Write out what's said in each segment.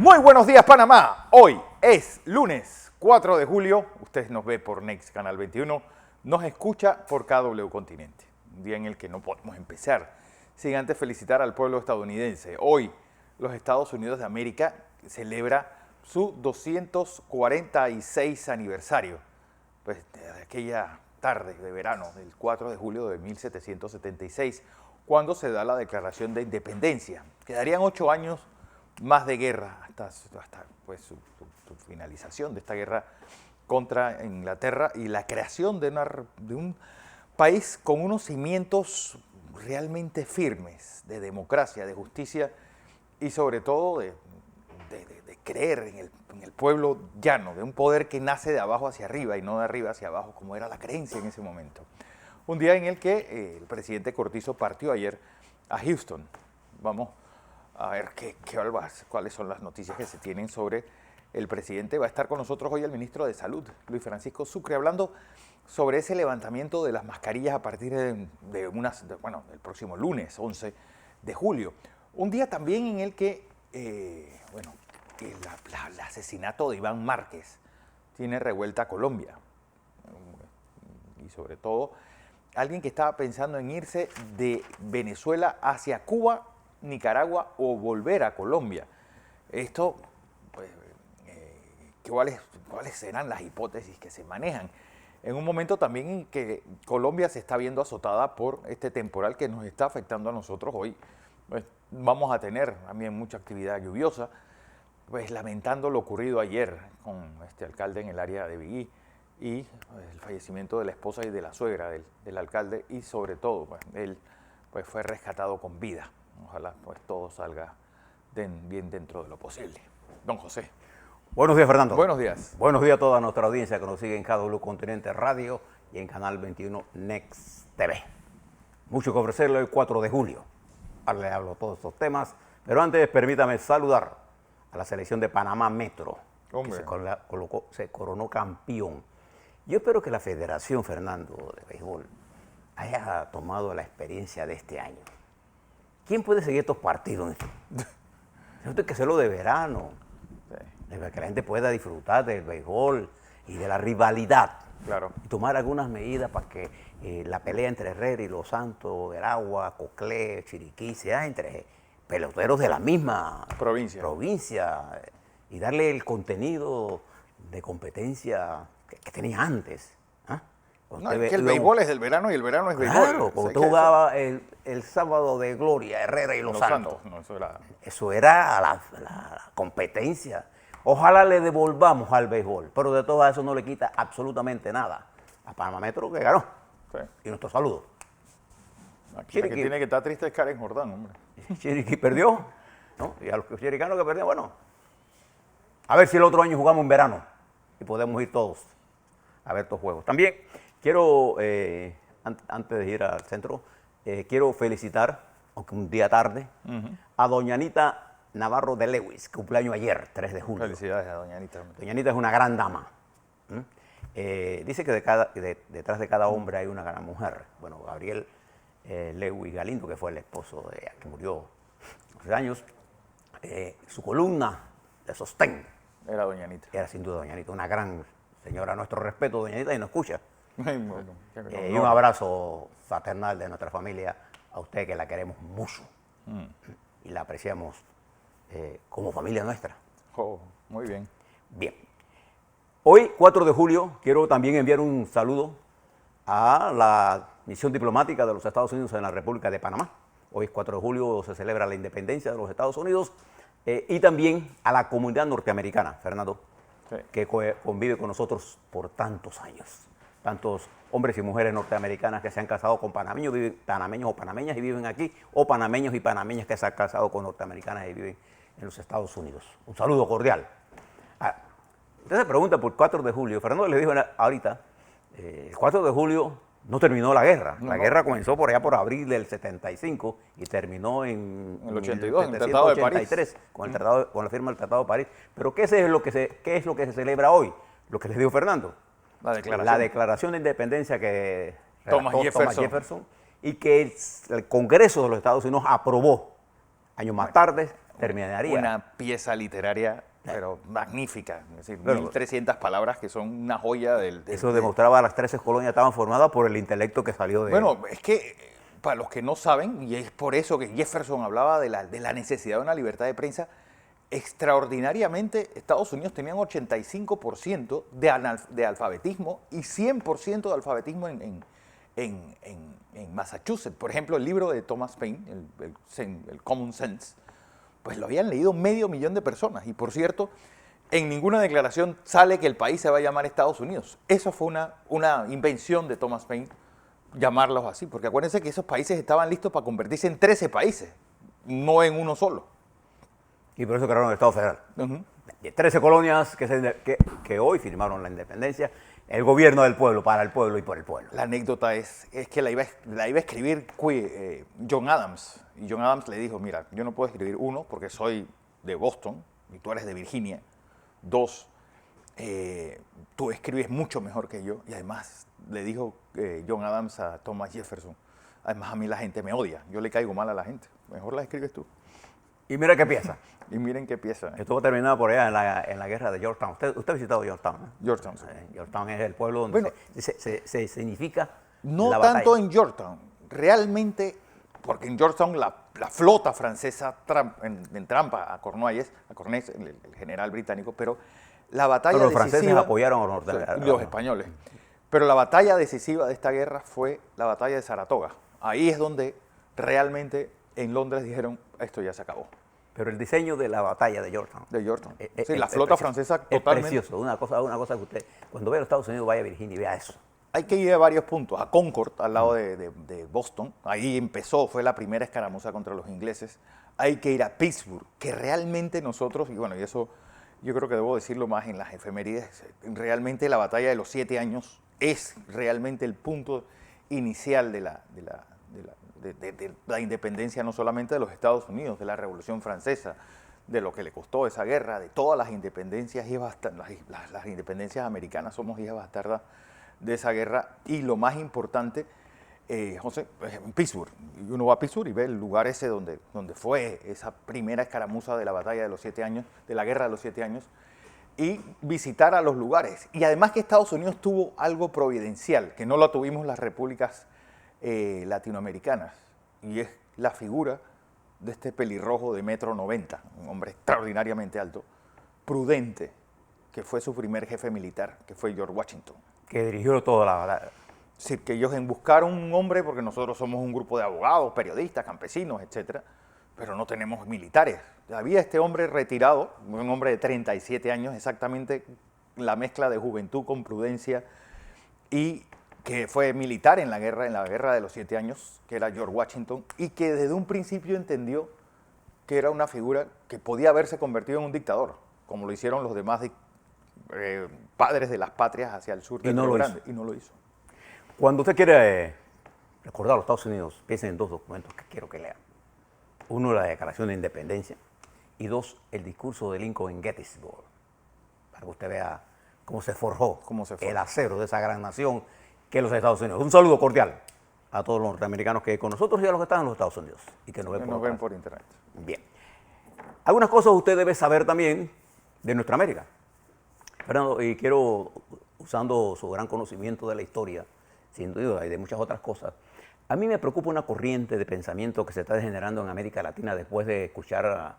Muy buenos días, Panamá. Hoy es lunes 4 de julio. Usted nos ve por Next Canal 21. Nos escucha por KW Continente. Un día en el que no podemos empezar sin antes felicitar al pueblo estadounidense. Hoy, los Estados Unidos de América celebra su 246 aniversario. Pues de aquella tarde de verano del 4 de julio de 1776, cuando se da la Declaración de Independencia. Quedarían 8 años más de guerra hasta pues, su finalización de esta guerra contra Inglaterra y la creación de un país con unos cimientos realmente firmes de democracia, de justicia y sobre todo de creer en el pueblo llano, de un poder que nace de abajo hacia arriba y no de arriba hacia abajo, como era la creencia en ese momento. Un día en el que el presidente Cortizo partió ayer a Houston. Vamos a ver cuáles son las noticias que se tienen sobre el presidente. Va a estar con nosotros hoy el ministro de Salud, Luis Francisco Sucre, hablando sobre ese levantamiento de las mascarillas a partir del próximo lunes, 11 de julio. Un día también en el que, el asesinato de Iván Márquez tiene revuelta a Colombia. Y sobre todo, alguien que estaba pensando en irse de Venezuela hacia Cuba, Nicaragua o volver a Colombia. Esto, pues, ¿cuáles serán las hipótesis que se manejan? En un momento también en que Colombia se está viendo azotada por este temporal que nos está afectando a nosotros hoy. Pues, vamos a tener también mucha actividad lluviosa, pues lamentando lo ocurrido ayer con este alcalde en el área de Biguí y el fallecimiento de la esposa y de la suegra del alcalde y sobre todo, pues, él pues, fue rescatado con vida. Ojalá pues todo salga bien dentro de lo posible. Don José. Buenos días, Fernando. Buenos días. Buenos días a toda nuestra audiencia que nos sigue en KW Continente Radio y en Canal 21 Next TV. Mucho que ofrecerle hoy 4 de julio. Ahora le hablo de todos estos temas, pero antes permítame saludar a la selección de Panamá Metro, Hombre, que se coronó campeón. Yo espero que la Federación, Fernando, de Béisbol haya tomado la experiencia de este año. ¿Quién puede seguir estos partidos? Esto hay que hacerlo de verano, para que la gente pueda disfrutar del béisbol y de la rivalidad. Claro. Y tomar algunas medidas para que la pelea entre Herrera y Los Santos, Veragua, Coclé, Chiriquí, sea entre peloteros de la misma provincia y darle el contenido de competencia que tenía antes. No, es que el béisbol es del verano y el verano es béisbol. Claro, cuando usted jugaba el sábado de gloria, Herrera y Los Santos. No, eso era la competencia. Ojalá le devolvamos al béisbol, pero de todo eso no le quita absolutamente nada a Panamá Metro, que ganó. Sí. Y nuestro saludo. Aquí el que tiene que estar triste es Karen Jordán, hombre. Chiriquí perdió, ¿no? Y a los chiricanos que perdieron, bueno, a ver si el otro año jugamos en verano y podemos ir todos a ver estos juegos. También quiero, antes de ir al centro, quiero felicitar, aunque un día tarde, a doña Anita Navarro de Lewis, cumpleaños ayer, 3 de julio. Felicidades a doña Anita. Doña Anita es una gran dama. Dice que detrás de cada hombre hay una gran mujer. Bueno, Gabriel Lewis Galindo, que fue el esposo de que murió hace años, su columna de sostén era doña Anita. Era sin duda doña Anita, una gran señora. Nuestro respeto, doña Anita, y nos escucha. Y un abrazo fraternal de nuestra familia a usted, que la queremos mucho y la apreciamos como familia nuestra. Oh, muy bien. Bien. Hoy, 4 de julio, quiero también enviar un saludo a la misión diplomática de los Estados Unidos en la República de Panamá. Hoy es 4 de julio, se celebra la independencia de los Estados Unidos, y también a la comunidad norteamericana, Fernando, sí, que convive con nosotros por tantos años. Tantos hombres y mujeres norteamericanas que se han casado con panameños o panameñas y viven aquí, o panameños y panameñas que se han casado con norteamericanas y viven en los Estados Unidos. Un saludo cordial. Usted se pregunta por 4 de julio. Fernando le dijo ahorita, el 4 de julio no terminó la guerra. La guerra comenzó por allá por abril del 75 y terminó en el 82, en el Tratado de París. Con la firma del Tratado de París. Pero ¿qué es lo que se celebra hoy? Lo que les dijo Fernando. La declaración de independencia que Thomas Jefferson y que el Congreso de los Estados Unidos aprobó años más tarde, terminaría. Una pieza literaria, pero magnífica. Es decir, Pero- 1.300 palabras que son una joya del... Eso demostraba que las 13 colonias estaban formadas por el intelecto que salió de... Bueno, es que para los que no saben, y es por eso que Jefferson hablaba de la necesidad de una libertad de prensa, extraordinariamente Estados Unidos tenían 85% de alfabetismo y 100% de alfabetismo en Massachusetts. Por ejemplo, el libro de Thomas Paine, el Common Sense, pues lo habían leído 500.000 de personas. Y por cierto, en ninguna declaración sale que el país se va a llamar Estados Unidos. Eso fue una invención de Thomas Paine, llamarlos así, porque acuérdense que esos países estaban listos para convertirse en 13 países, no en uno solo. Y por eso crearon el Estado Federal. Ujú. 13 colonias que hoy firmaron la independencia, el gobierno del pueblo, para el pueblo y por el pueblo. La anécdota es que la iba a escribir John Adams, y John Adams le dijo, mira, yo no puedo escribir uno porque soy de Boston y tú eres de Virginia. Dos, tú escribes mucho mejor que yo. Y además le dijo John Adams a Thomas Jefferson, además a mí la gente me odia, yo le caigo mal a la gente, mejor la escribes tú. Y mira qué pieza. Y miren qué pieza. Estuvo terminado por allá en la guerra de Yorktown. Usted ha visitado Yorktown, ¿no? Georgetown. Sí. Yorktown es el pueblo donde Bueno, se significa No la tanto batalla. en Georgetown, realmente, porque en Georgetown la flota francesa en trampa a Cornwallis, el general británico, pero la batalla Pero los decisiva... franceses apoyaron a los Sí, norteamericanos. los españoles. Pero la batalla decisiva de esta guerra fue la batalla de Saratoga. Ahí es donde realmente en Londres dijeron, esto ya se acabó. Pero el diseño de la batalla de Yorktown. De Georgetown. Es- Sí, es- la es flota precioso. francesa Es totalmente... precioso. Una cosa que usted, cuando vaya a los Estados Unidos, vaya a Virginia y vea eso. Hay que ir a varios puntos. A Concord, al lado de Boston. Ahí empezó, fue la primera escaramuza contra los ingleses. Hay que ir a Pittsburgh, que realmente nosotros, y bueno, y eso yo creo que debo decirlo más en las efemérides, realmente la batalla de los 7 años es realmente el punto inicial de la independencia no solamente de los Estados Unidos, de la Revolución Francesa, de lo que le costó esa guerra, de todas las independencias, las independencias americanas somos hijas bastardas de esa guerra. Y lo más importante, José, en Pittsburgh, uno va a Pittsburgh y ve el lugar ese donde fue esa primera escaramuza de la batalla de los 7 años, de la guerra de los 7 años, y visitar a los lugares. Y además que Estados Unidos tuvo algo providencial, que no lo tuvimos las repúblicas latinoamericanas, y es la figura de este pelirrojo de 1,90 m, un hombre extraordinariamente alto, prudente, que fue su primer jefe militar, que fue George Washington. Que dirigió toda la batalla. Es decir, que ellos buscaron un hombre, porque nosotros somos un grupo de abogados, periodistas, campesinos, etcétera, pero no tenemos militares. Había este hombre retirado, un hombre de 37 años, exactamente la mezcla de juventud con prudencia, y que fue militar en la guerra de los 7 años, que era George Washington, y que desde un principio entendió que era una figura que podía haberse convertido en un dictador, como lo hicieron los demás padres de las patrias hacia el sur Y del no Río lo Grande, hizo. y no lo hizo. Cuando usted quiere recordar a los Estados Unidos, piensen en dos documentos que quiero que lean. Uno, la Declaración de Independencia, y dos, el discurso de Lincoln en Gettysburg, para que usted vea cómo se forjó el acero de esa gran nación que es los Estados Unidos. Un saludo cordial a todos los norteamericanos que hay con nosotros y a los que están en los Estados Unidos y que nos ven por ven otras. por internet. Bien. Algunas cosas usted debe saber también de nuestra América. Fernando, y quiero, usando su gran conocimiento de la historia, sin duda, y de muchas otras cosas, a mí me preocupa una corriente de pensamiento que se está generando en América Latina después de escuchar a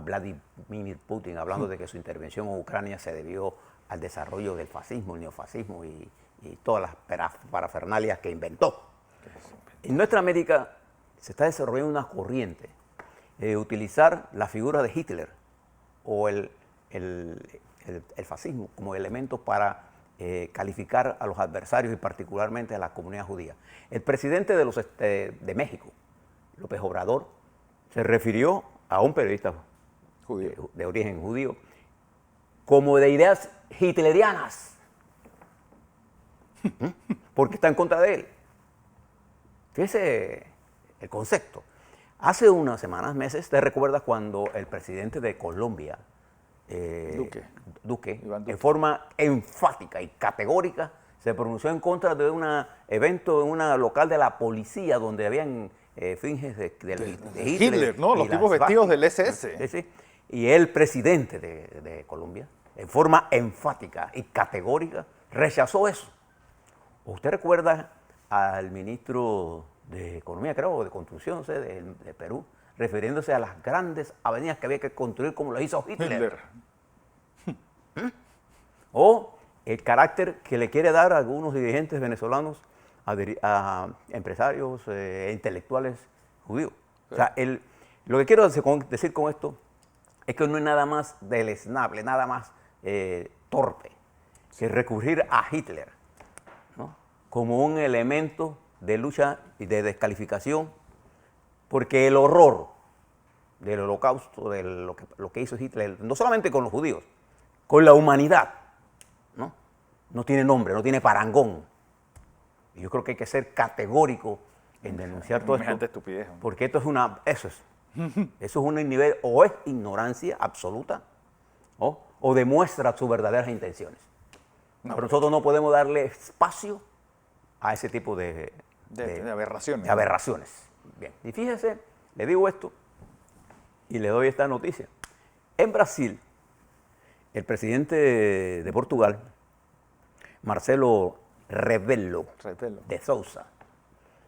Vladimir Putin hablando de que su intervención en Ucrania se debió al desarrollo del fascismo, el neofascismo y todas las parafernalias que inventó. En nuestra América se está desarrollando una corriente de utilizar la figura de Hitler o el fascismo como elementos para calificar a los adversarios y particularmente a la comunidad judía. El presidente de México, López Obrador, se refirió a un periodista de origen judío como de ideas hitlerianas, porque está en contra de él. Fíjese el concepto. Hace unas semanas, meses, ¿te recuerdas cuando el presidente de Colombia, Duque, en forma enfática y categórica, se pronunció en contra de un evento en un local de la policía donde habían finges de Hitler, ¿no? y Los las tipos vestidos del swastikas. SS. Sí, sí. Y el presidente de Colombia, en forma enfática y categórica, rechazó eso. ¿Usted recuerda al ministro de Economía, creo, o de Construcción, no sé, de Perú, refiriéndose a las grandes avenidas que había que construir como lo hizo Hitler? O el carácter que le quiere dar a algunos dirigentes venezolanos a empresarios intelectuales judíos. O sea, lo que quiero decir con esto es que no es nada más deleznable, nada más torpe que recurrir a Hitler, ¿no?, como un elemento de lucha y de descalificación, porque el horror del holocausto, de lo que hizo Hitler, no solamente con los judíos, con la humanidad, no tiene nombre, no tiene parangón. Y yo creo que hay que ser categórico en denunciar todo esto. Estupidez. Porque esto es eso es un nivel, o es ignorancia absoluta, o demuestra sus verdaderas intenciones. Pero nosotros no podemos darle espacio a ese tipo de aberraciones. De aberraciones. Bien, y fíjese, le digo esto y le doy esta noticia. En Brasil, el presidente de Portugal, Marcelo Rebelo de Sousa,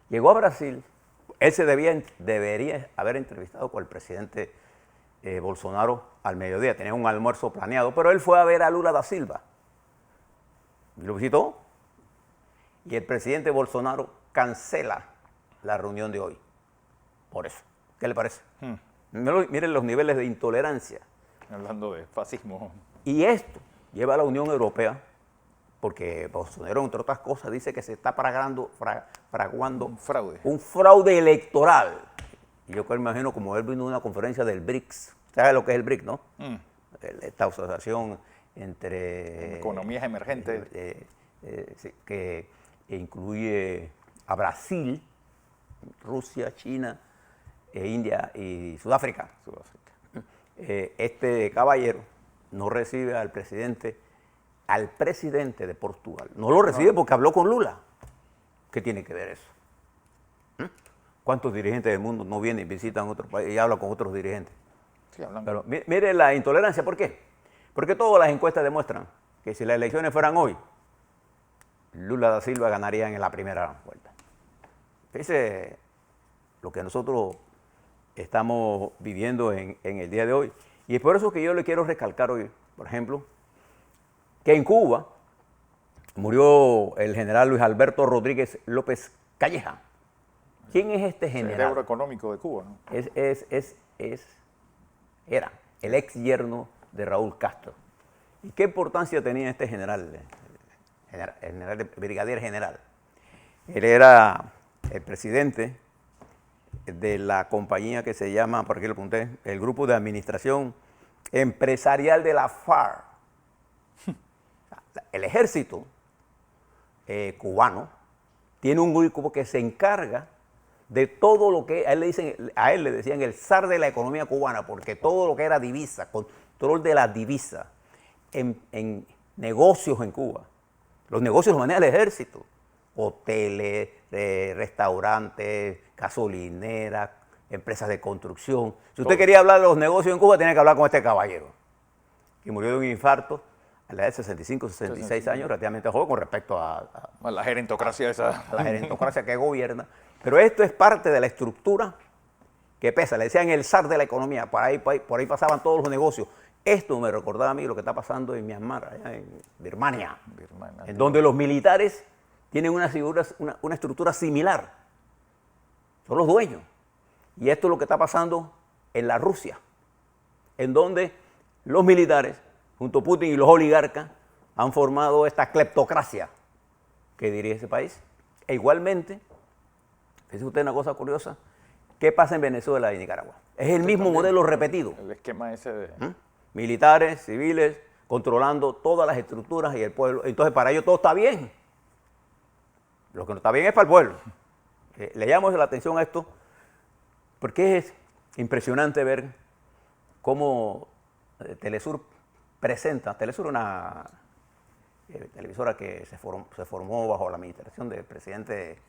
llegó a Brasil. Él debería haber entrevistado con el presidente Bolsonaro al mediodía. Tenía un almuerzo planeado, pero él fue a ver a Lula da Silva. Y lo visitó. Y el presidente Bolsonaro cancela la reunión de hoy. Por eso. ¿Qué le parece? Miren los niveles de intolerancia. Hablando de fascismo. Y esto lleva a la Unión Europea, porque Bolsonaro, entre otras cosas, dice que se está fraguando un fraude electoral. Y yo me imagino, como él vino a una conferencia del BRICS, ¿sabe lo que es el BRICS, no? Esta asociación entre economías emergentes que incluye a Brasil, Rusia, China, India y Sudáfrica. Este caballero no recibe al presidente de Portugal. No lo recibe porque habló con Lula. ¿Qué tiene que ver eso? ¿Cuántos dirigentes del mundo no vienen y visitan otro país y hablan con otros dirigentes? Sí, pero mire la intolerancia. ¿Por qué? Porque todas las encuestas demuestran que si las elecciones fueran hoy, Lula da Silva ganaría en la primera vuelta. Fíjese lo que nosotros estamos viviendo en el día de hoy. Y es por eso que yo le quiero recalcar hoy, por ejemplo, que en Cuba murió el general Luis Alberto Rodríguez López Calleja. ¿Quién es este general? El cerebro económico de Cuba, ¿no? Era el ex yerno de Raúl Castro. ¿Y qué importancia tenía este general? Brigadier general. Él era el presidente de la compañía que se llama, por aquí lo apunté, el Grupo de Administración Empresarial de la FARC. El ejército cubano tiene un grupo que se encarga de todo lo que a él le decían el zar de la economía cubana, porque todo lo que era divisa, control de la divisa en negocios en Cuba. Los negocios los maneja el ejército. Hoteles, restaurantes, gasolineras, empresas de construcción. Si usted quería hablar de los negocios en Cuba, tenía que hablar con este caballero, que murió de un infarto a la edad de 65, 66 años, relativamente joven con respecto a la gerontocracia esa. A la gerontocracia que gobierna. Pero esto es parte de la estructura que pesa. Le decían el zar de la economía. Por ahí pasaban todos los negocios. Esto me recordaba a mí lo que está pasando en Myanmar, allá en Birmania, en donde los militares tienen una estructura similar. Son los dueños. Y esto es lo que está pasando en la Rusia, en donde los militares, junto a Putin y los oligarcas, han formado esta cleptocracia que dirige ese país. E igualmente, fíjese usted una cosa curiosa, ¿qué pasa en Venezuela y Nicaragua? Es el mismo modelo repetido. El esquema ese de... Militares, civiles, controlando todas las estructuras y el pueblo. Entonces, para ellos todo está bien. Lo que no está bien es para el pueblo. Le llamo la atención a esto porque es impresionante ver cómo Telesur presenta. Telesur es una televisora que se formó bajo la administración del presidente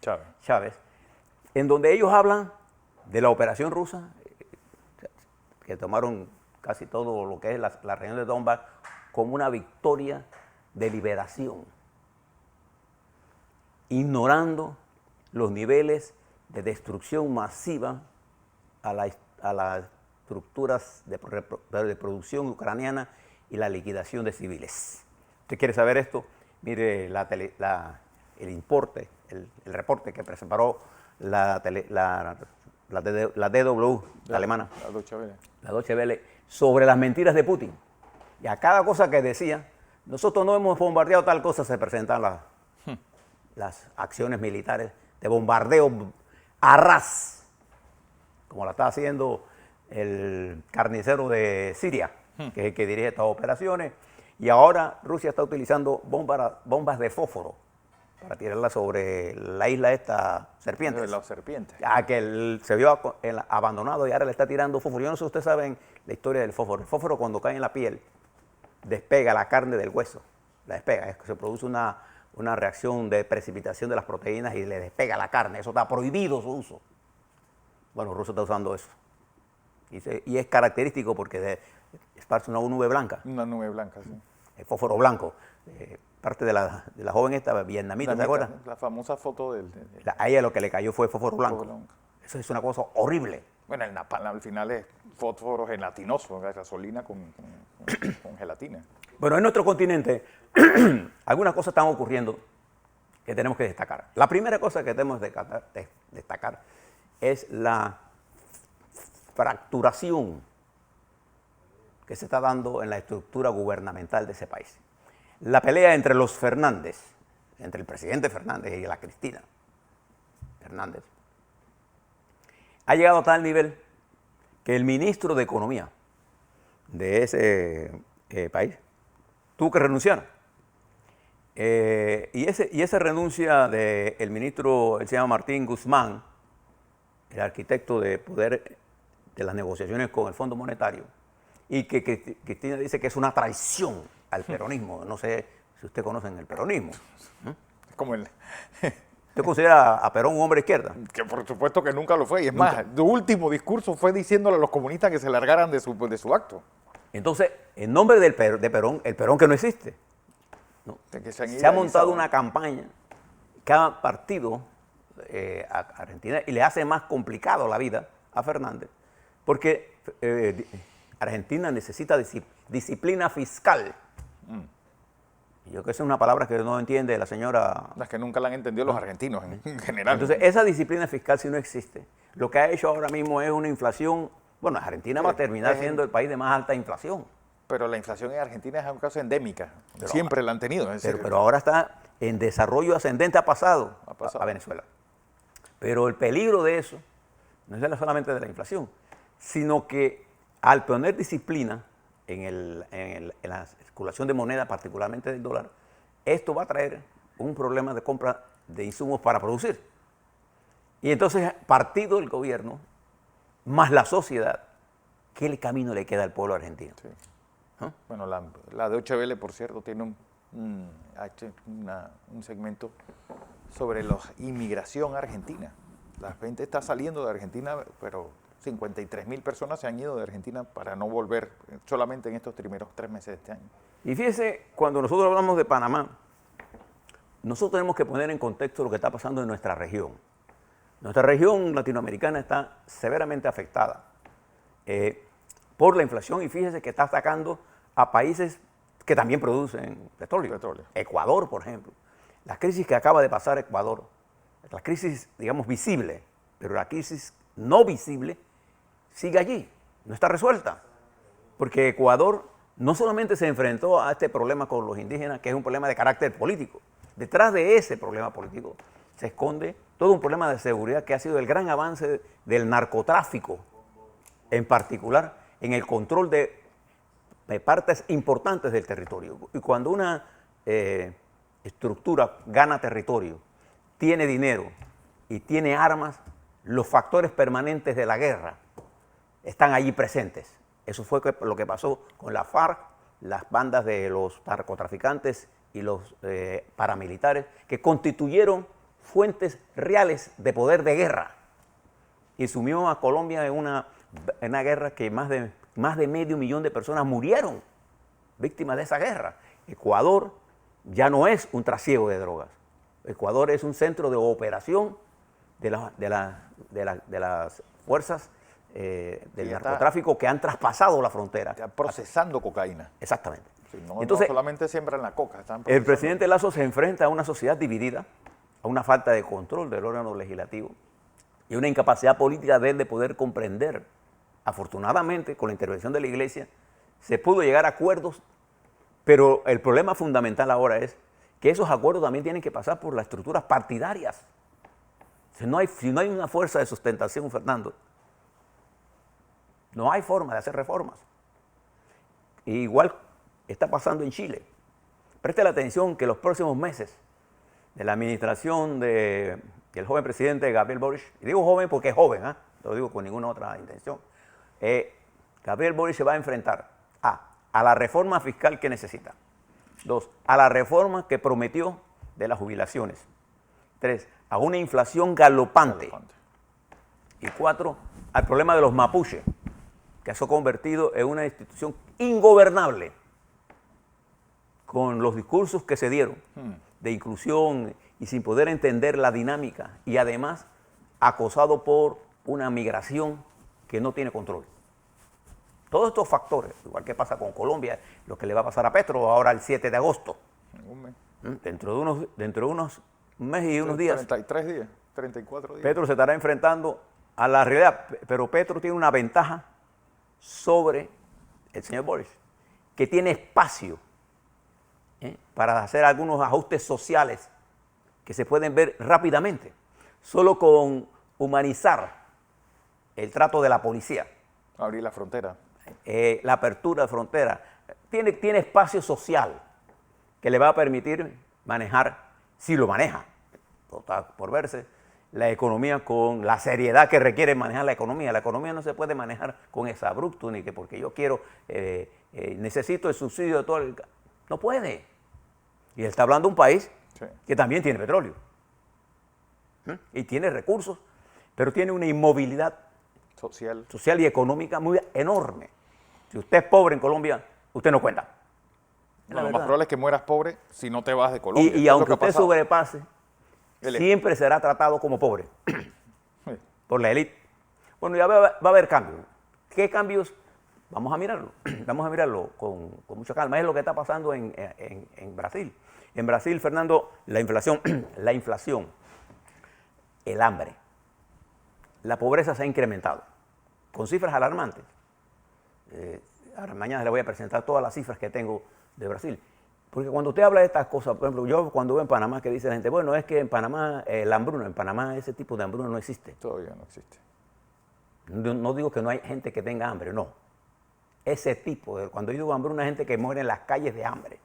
Chávez, en donde ellos hablan de la operación rusa, que tomaron casi todo lo que es la región de Donbass como una victoria de liberación, ignorando los niveles de destrucción masiva a las estructuras de producción ucraniana y la liquidación de civiles. ¿Usted quiere saber esto? Mire el reporte que preparó la DW, la alemana, la Deutsche Welle, sobre las mentiras de Putin. Y a cada cosa que decía, nosotros no hemos bombardeado tal cosa, se presentan las acciones militares de bombardeo a ras, como la está haciendo el carnicero de Siria, que es el que dirige estas operaciones. Y ahora Rusia está utilizando bombas de fósforo para tirarlas sobre la isla esta Serpientes. De los serpientes. Ya que se vio abandonado y ahora le está tirando fósforo. Yo no sé si ustedes saben la historia del fósforo. El fósforo, cuando cae en la piel, despega la carne del hueso. La despega. Se produce una reacción de precipitación de las proteínas y le despega la carne. Eso está prohibido su uso. Bueno, Rusia está usando eso. Y es característico porque esparce una nube blanca. Una nube blanca, sí. El fósforo blanco. Parte de la joven esta vietnamita, ¿te acuerdas? La famosa foto A ella lo que le cayó fue fósforo blanco. Eso es una cosa horrible. Bueno, el napalm al final es fósforo gelatinoso, gasolina con gelatina. Bueno, en nuestro continente algunas cosas están ocurriendo que tenemos que destacar. La primera cosa que tenemos que destacar es la fracturación que se está dando en la estructura gubernamental de ese país. La pelea entre los Fernández, entre el presidente Fernández y la Cristina Fernández, ha llegado a tal nivel que el ministro de Economía de ese país tuvo que renunciar. Y esa renuncia del ministro, él se llama Martín Guzmán, el arquitecto de poder de las negociaciones con el Fondo Monetario, y que Cristina dice que es una traición al peronismo. No sé si ustedes conocen el peronismo. Es como el... ¿Usted considera a Perón un hombre de izquierda? Que por supuesto que nunca lo fue. Y es Nunca. más, su último discurso fue diciéndole a los comunistas que se largaran de su acto. Entonces, en nombre de Perón, el Perón que no existe, ¿no? Que Se ha montado una campaña, cada partido a Argentina, y le hace más complicado la vida a Fernández, porque Argentina necesita disciplina fiscal. Y yo creo que esa es una palabra que no entiende la señora. Las que nunca la han entendido los argentinos en general. Entonces, esa disciplina fiscal si no existe. Lo que ha hecho ahora mismo es una inflación. Bueno, Argentina va a terminar siendo el país de más alta inflación. Pero la inflación en Argentina es un caso endémica. Siempre la han tenido. Pero ahora está en desarrollo ascendente, ha pasado a Venezuela. Pero el peligro de eso no es solamente de la inflación, sino que al poner disciplina en la circulación de moneda, particularmente del dólar, esto va a traer un problema de compra de insumos para producir. Y entonces, partido del gobierno, más la sociedad, ¿qué camino le queda al pueblo argentino? Sí. ¿Ah? Bueno, la Deutsche Welle, por cierto, tiene un segmento sobre la inmigración argentina. La gente está saliendo de Argentina, pero 53.000 personas se han ido de Argentina para no volver solamente en estos primeros 3 meses de este año. Y fíjese, cuando nosotros hablamos de Panamá, nosotros tenemos que poner en contexto lo que está pasando en nuestra región. Nuestra región latinoamericana está severamente afectada por la inflación, y fíjese que está atacando a países que también producen petróleo. Ecuador, por ejemplo. La crisis que acaba de pasar Ecuador, la crisis, digamos, visible, pero la crisis no visible sigue allí, no está resuelta. Porque Ecuador no solamente se enfrentó a este problema con los indígenas, que es un problema de carácter político. Detrás de ese problema político se esconde todo un problema de seguridad que ha sido el gran avance del narcotráfico, en particular en el control de partes importantes del territorio. Y cuando una estructura gana territorio, tiene dinero y tiene armas, los factores permanentes de la guerra están allí presentes. Eso fue lo que pasó con la FARC, las bandas de los narcotraficantes y los paramilitares, que constituyeron fuentes reales de poder de guerra. y sumió a Colombia en una guerra que más de medio millón de personas murieron víctimas de esa guerra. Ecuador ya no es un trasiego de drogas. Ecuador es un centro de operación de las fuerzas del narcotráfico que han traspasado la frontera. Está procesando cocaína. Exactamente. Sí, no, Entonces, no solamente siembran la coca. el presidente Lasso se enfrenta a una sociedad dividida, a una falta de control del órgano legislativo y una incapacidad política de él de poder comprender. Afortunadamente, con la intervención de la Iglesia, se pudo llegar a acuerdos, pero el problema fundamental ahora es que esos acuerdos también tienen que pasar por las estructuras partidarias. Si no hay una fuerza de sustentación, Fernando, no hay forma de hacer reformas. Y igual está pasando en Chile. Preste la atención que los próximos meses de la administración del joven presidente Gabriel Boric, y digo joven porque es joven, no lo digo con ninguna otra intención, Gabriel Boric se va a enfrentar a la reforma fiscal que necesita. 2, a la reforma que prometió de las jubilaciones. 3, a una inflación galopante. Y 4, al problema de los mapuches, que se ha convertido en una institución ingobernable con los discursos que se dieron de inclusión y sin poder entender la dinámica y además acosado por una migración que no tiene control. Todos estos factores, igual que pasa con Colombia, lo que le va a pasar a Petro ahora el 7 de agosto. Dentro de unos meses y unos días. 33 días, 34 días. Petro se estará enfrentando a la realidad, pero Petro tiene una ventaja sobre el señor Boric, que tiene espacio para hacer algunos ajustes sociales que se pueden ver rápidamente, solo con humanizar el trato de la policía. Abrir la frontera. La apertura de frontera, tiene espacio social que le va a permitir manejar, si lo maneja, por verse, la economía con la seriedad que requiere manejar la economía. La economía no se puede manejar con exabrupto, ni que porque yo quiero, necesito el subsidio de todo el... No puede. Y él está hablando de un país que también tiene petróleo. Y tiene recursos, pero tiene una inmovilidad social y económica muy enorme. Si usted es pobre en Colombia, usted no cuenta. No, lo más probable es que mueras pobre si no te vas de Colombia. Y aunque usted sobrepase, siempre será tratado como pobre por la élite. Bueno, ya va a haber cambios. ¿Qué cambios? Vamos a mirarlo. Vamos a mirarlo con mucha calma. Es lo que está pasando en Brasil. En Brasil, Fernando, la inflación, el hambre, la pobreza se ha incrementado con cifras alarmantes. Ahora mañana le voy a presentar todas las cifras que tengo de Brasil. Porque cuando usted habla de estas cosas, por ejemplo, yo cuando veo en Panamá que dice la gente, bueno, es que en Panamá la hambruna, en Panamá ese tipo de hambruna no existe. Todavía no existe. No digo que no hay gente que tenga hambre, no. Ese tipo, cuando yo digo hambruna, hay gente que muere en las calles de hambre.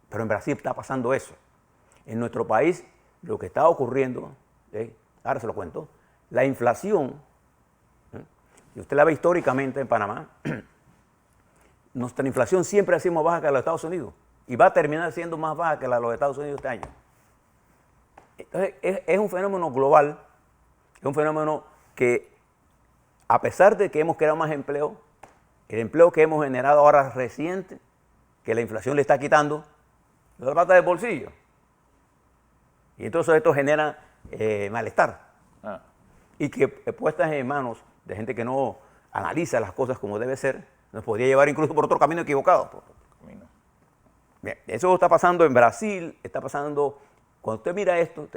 Pero en Brasil está pasando eso. En nuestro país, lo que está ocurriendo, ahora se lo cuento, la inflación, y usted la ve históricamente en Panamá, nuestra inflación siempre ha sido más baja que la de los Estados Unidos y va a terminar siendo más baja que la de los Estados Unidos este año. Entonces, es un fenómeno global, es un fenómeno que, a pesar de que hemos creado más empleo, el empleo que hemos generado ahora reciente, que la inflación le está quitando, la plata del bolsillo. Y entonces esto genera malestar. Y que puestas en manos de gente que no analiza las cosas como debe ser, nos podría llevar incluso por otro camino equivocado. Bien, eso está pasando en Brasil, está pasando, cuando usted mira esto,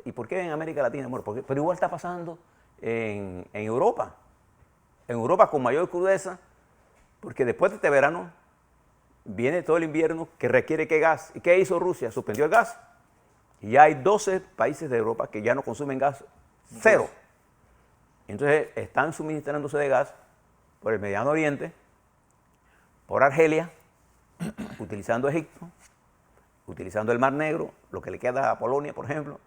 ¿y por qué en América Latina? Bueno, pero igual está pasando en Europa. En Europa con mayor crudeza, porque después de este verano viene todo el invierno que requiere que gas. ¿Y qué hizo Rusia? Suspendió el gas. Y ya hay 12 países de Europa que ya no consumen gas, cero. Entonces están suministrándose de gas por el Mediano Oriente, por Argelia, utilizando Egipto, utilizando el Mar Negro, lo que le queda a Polonia, por ejemplo,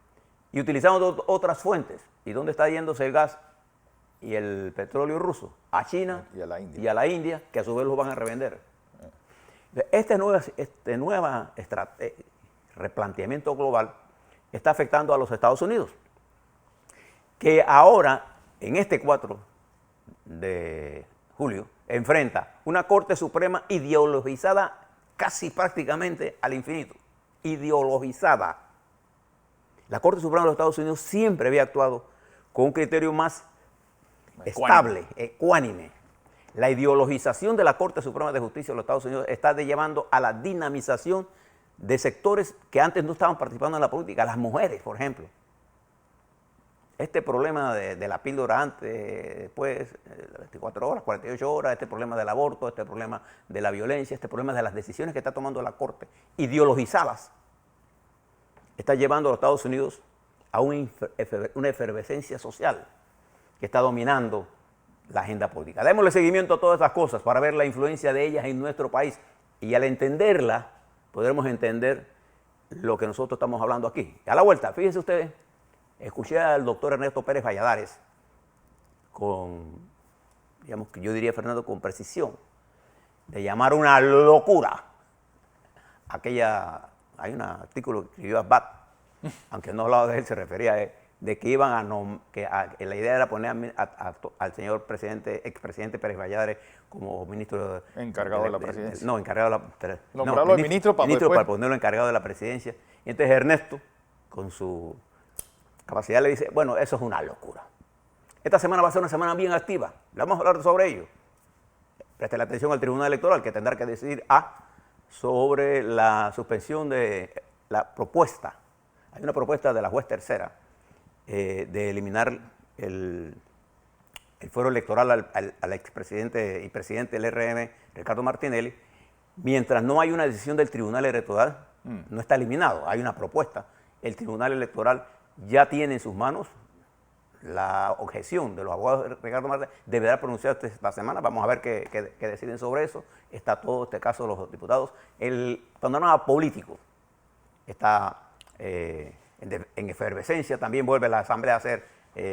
y utilizando otras fuentes. ¿Y dónde está yéndose el gas y el petróleo ruso? A China y a la India, que a su vez los van a revender. Este nuevo replanteamiento global está afectando a los Estados Unidos, que ahora en este 4 de julio, enfrenta una Corte Suprema ideologizada casi prácticamente al infinito. Ideologizada. La Corte Suprema de los Estados Unidos siempre había actuado con un criterio más estable, ecuánime. La ideologización de la Corte Suprema de Justicia de los Estados Unidos está llevando a la dinamización de sectores que antes no estaban participando en la política, las mujeres, por ejemplo. Este problema de la píldora antes, después, 24 horas, 48 horas, este problema del aborto, este problema de la violencia, este problema de las decisiones que está tomando la Corte, ideologizadas, está llevando a los Estados Unidos a una efervescencia social que está dominando la agenda política. Démosle seguimiento a todas estas cosas para ver la influencia de ellas en nuestro país y al entenderla podremos entender lo que nosotros estamos hablando aquí. A la vuelta, fíjense ustedes, escuché al doctor Ernesto Pérez Valladares con, digamos que yo diría, Fernando, con precisión, de llamar una locura hay un artículo que escribió Abad, aunque no hablaba de él, se refería a él, de que que la idea era poner al señor expresidente Pérez Valladares como ministro encargado de la presidencia. No, encargado de la nombrarlo de ministro para ponerlo encargado de la presidencia. Y entonces Ernesto, con su capacidad, le dice, bueno, eso es una locura. Esta semana va a ser una semana bien activa. Vamos a hablar sobre ello. Preste la atención al Tribunal Electoral, que tendrá que decidir sobre la suspensión de la propuesta. Hay una propuesta de la juez tercera de eliminar el fuero electoral al expresidente y presidente del RM, Ricardo Martinelli. Mientras no hay una decisión del Tribunal Electoral, no está eliminado, hay una propuesta. El Tribunal Electoral ya tiene en sus manos la objeción de los abogados de Ricardo Martinelli, deberá pronunciarse esta semana, vamos a ver qué deciden sobre eso. Está todo este caso de los diputados. El panorama político está en efervescencia, también vuelve la Asamblea a hacer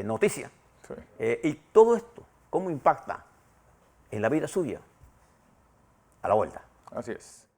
noticia. Sí. Y todo esto, ¿cómo impacta en la vida suya? A la vuelta. Así es.